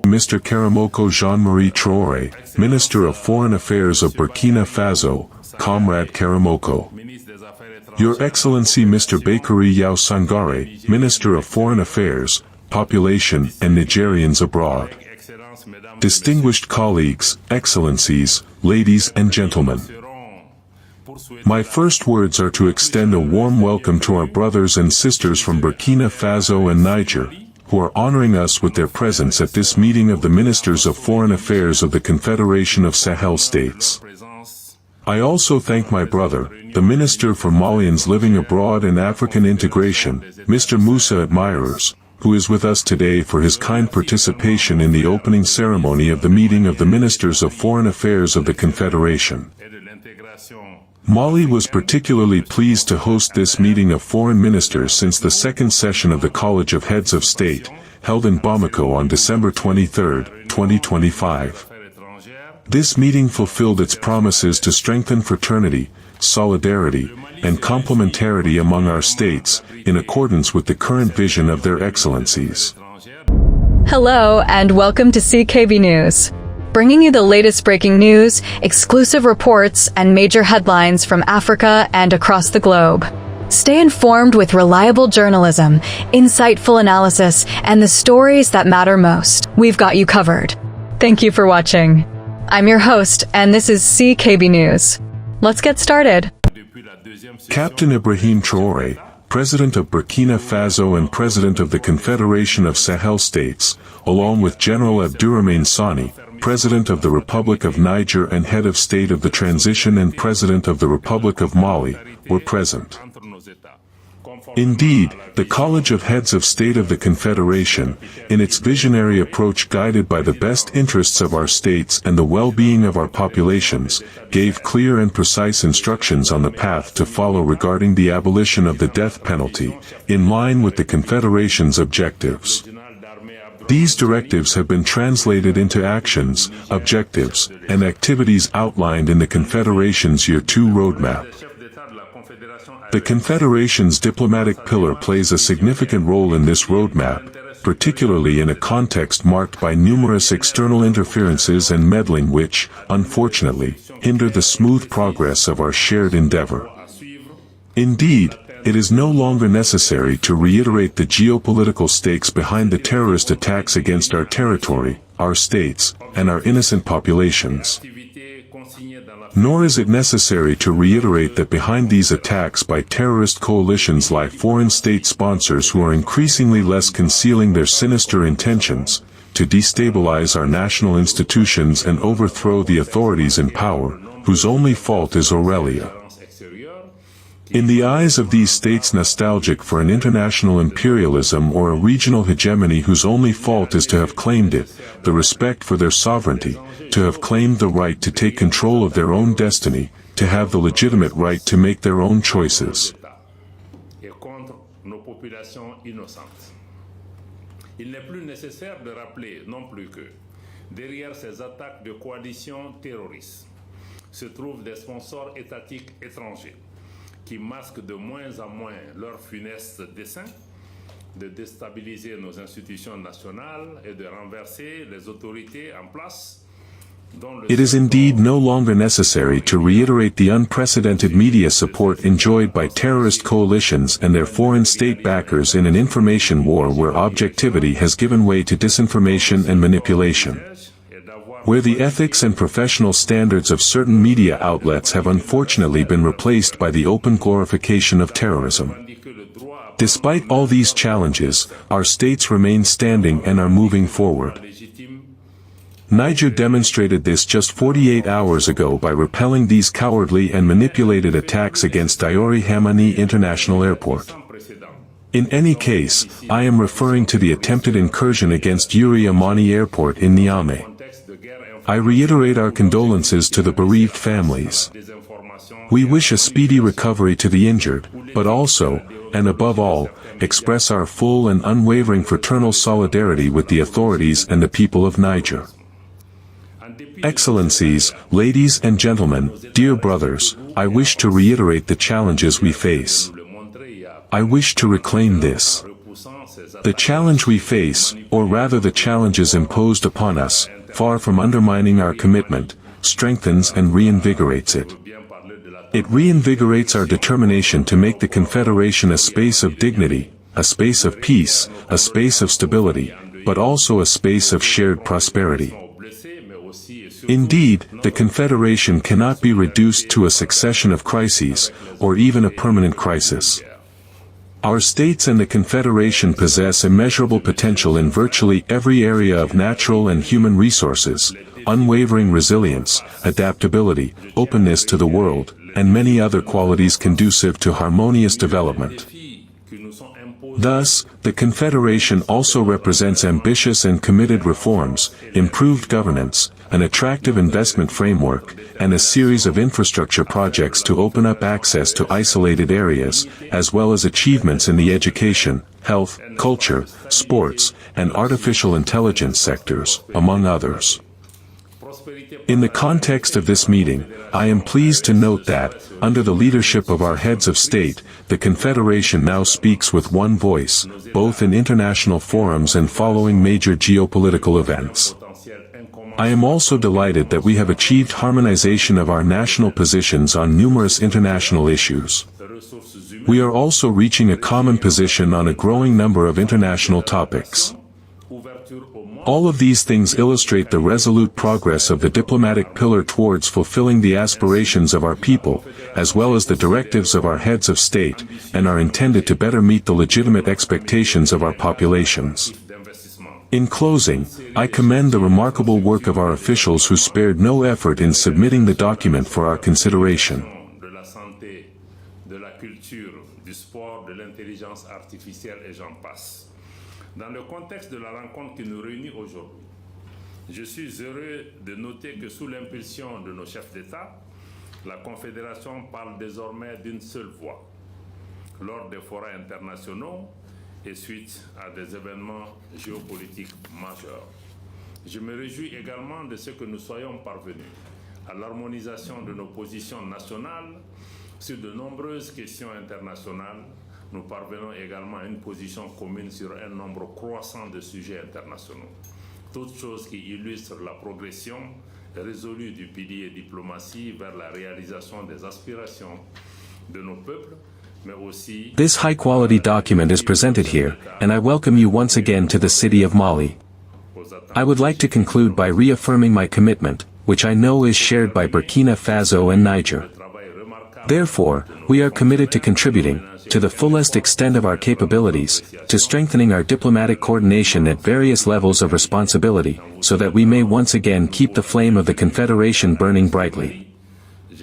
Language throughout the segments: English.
Mr. Karamoko Jean-Marie Traoré, Minister of Foreign Affairs of Burkina Faso, Comrade Karamoko. Your Excellency Mr. Bakary Yao Sangare, Minister of Foreign Affairs, Population and Nigerians Abroad. Distinguished colleagues, Excellencies, ladies and gentlemen. My first words are to extend a warm welcome to our brothers and sisters from Burkina Faso and Niger, who are honoring us with their presence at this meeting of the Ministers of Foreign Affairs of the Confederation of Sahel States. I also thank my brother, the Minister for Malians living abroad and African integration, Mr. Moussa Admirers, who is with us today for his kind participation in the opening ceremony of the meeting of the Ministers of Foreign Affairs of the Confederation. Mali was particularly pleased to host this meeting of foreign ministers since the second session of the College of Heads of State, held in Bamako on December 23, 2025. This meeting fulfilled its promises to strengthen fraternity, solidarity, and complementarity among our states, in accordance with the current vision of their excellencies. Hello and welcome to CKB News, bringing you the latest breaking news, exclusive reports, and major headlines from Africa and across the globe. Stay informed with reliable journalism, insightful analysis, and the stories that matter most. We've got you covered. Thank you for watching. I'm your host, and this is CKB News. Let's get started. Captain Ibrahim Traoré, President of Burkina Faso and President of the Confederation of Sahel States, along with General Abdourahmane Sani, President of the Republic of Niger and Head of State of the Transition and President of the Republic of Mali, were present. Indeed, the College of Heads of State of the Confederation, in its visionary approach guided by the best interests of our states and the well-being of our populations, gave clear and precise instructions on the path to follow regarding the abolition of the death penalty, in line with the Confederation's objectives. These directives have been translated into actions, objectives, and activities outlined in the Confederation's Year 2 roadmap. The Confederation's diplomatic pillar plays a significant role in this roadmap, particularly in a context marked by numerous external interferences and meddling which, unfortunately, hinder the smooth progress of our shared endeavor. Indeed, it is no longer necessary to reiterate the geopolitical stakes behind the terrorist attacks against our territory, our states, and our innocent populations. Nor is it necessary to reiterate that behind these attacks by terrorist coalitions lie foreign state sponsors who are increasingly less concealing their sinister intentions, to destabilize our national institutions and overthrow the authorities in power, whose only fault is Aurelia. In the eyes of these states nostalgic for an international imperialism or a regional hegemony whose only fault is to have claimed it, the respect for their sovereignty, to have claimed the right to take control of their own destiny, to have the legitimate right to make their own choices. Il n'est plus nécessaire de rappeler non plus que, derrière ces attaques de coalitions terroristes, se trouvent des sponsors étatiques étrangers, qui masquent de moins en moins leur funeste dessein de déstabiliser nos institutions nationales et de renverser les autorités en place. It is indeed no longer necessary to reiterate the unprecedented media support enjoyed by terrorist coalitions and their foreign state backers in an information war where objectivity has given way to disinformation and manipulation. Where the ethics and professional standards of certain media outlets have unfortunately been replaced by the open glorification of terrorism. Despite all these challenges, our states remain standing and are moving forward. Niger demonstrated this just 48 hours ago by repelling these cowardly and manipulated attacks against Diori Hamani International Airport. In any case, I am referring to the attempted incursion against Yuri Amani Airport in Niamey. I reiterate our condolences to the bereaved families. We wish a speedy recovery to the injured, but also, and above all, express our full and unwavering fraternal solidarity with the authorities and the people of Niger. Excellencies, ladies and gentlemen, dear brothers, I wish to reiterate the challenges we face. I wish to reclaim this. The challenge we face, or rather the challenges imposed upon us, far from undermining our commitment, strengthens and reinvigorates it. It reinvigorates our determination to make the Confederation a space of dignity, a space of peace, a space of stability, but also a space of shared prosperity. Indeed, the Confederation cannot be reduced to a succession of crises, or even a permanent crisis. Our states and the Confederation possess immeasurable potential in virtually every area of natural and human resources, unwavering resilience, adaptability, openness to the world, and many other qualities conducive to harmonious development. Thus, the Confederation also represents ambitious and committed reforms, improved governance, an attractive investment framework, and a series of infrastructure projects to open up access to isolated areas, as well as achievements in the education, health, culture, sports, and artificial intelligence sectors, among others. In the context of this meeting, I am pleased to note that, under the leadership of our heads of state, the Confederation now speaks with one voice, both in international forums and following major geopolitical events. I am also delighted that we have achieved harmonization of our national positions on numerous international issues. We are also reaching a common position on a growing number of international topics. All of these things illustrate the resolute progress of the diplomatic pillar towards fulfilling the aspirations of our people, as well as the directives of our heads of state, and are intended to better meet the legitimate expectations of our populations. In closing, I commend the remarkable work of our officials who spared no effort in submitting the document for our consideration. Dans le contexte de la rencontre qui nous réunit aujourd'hui, je suis heureux de noter que sous l'impulsion de nos chefs d'État, la Confédération parle désormais d'une seule voix lors des forats internationaux et suite à des événements géopolitiques majeurs. Je me réjouis également de ce que nous soyons parvenus à l'harmonisation de nos positions nationales sur de nombreuses questions internationales. Nous parvenons également à une position commune sur un nombre croissant de sujets internationaux. Toutes choses qui illustrent la progression résolue du pilier diplomatie vers la réalisation des aspirations de nos peuples, mais aussi... This high-quality document is presented here, and I welcome you once again to the city of Mali. I would like to conclude by reaffirming my commitment, which I know is shared by Burkina Faso and Niger. Therefore, we are committed to contributing, to the fullest extent of our capabilities, to strengthening our diplomatic coordination at various levels of responsibility, so that we may once again keep the flame of the Confederation burning brightly.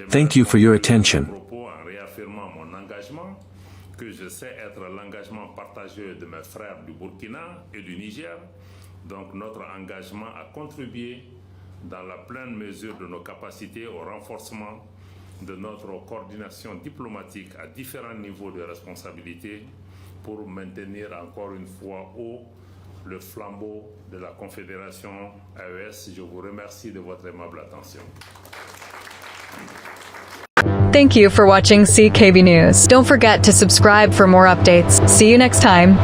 Thank you for your attention. Donc notre engagement à contribuer dans la pleine mesure de nos capacités au renforcement de notre coordination diplomatique à différents niveaux de responsabilité pour maintenir encore une fois haut le flambeau de la Confédération AES. Je vous remercie de votre aimable attention. Thank you for watching CKB News. Don't forget to subscribe for more updates. See you next time.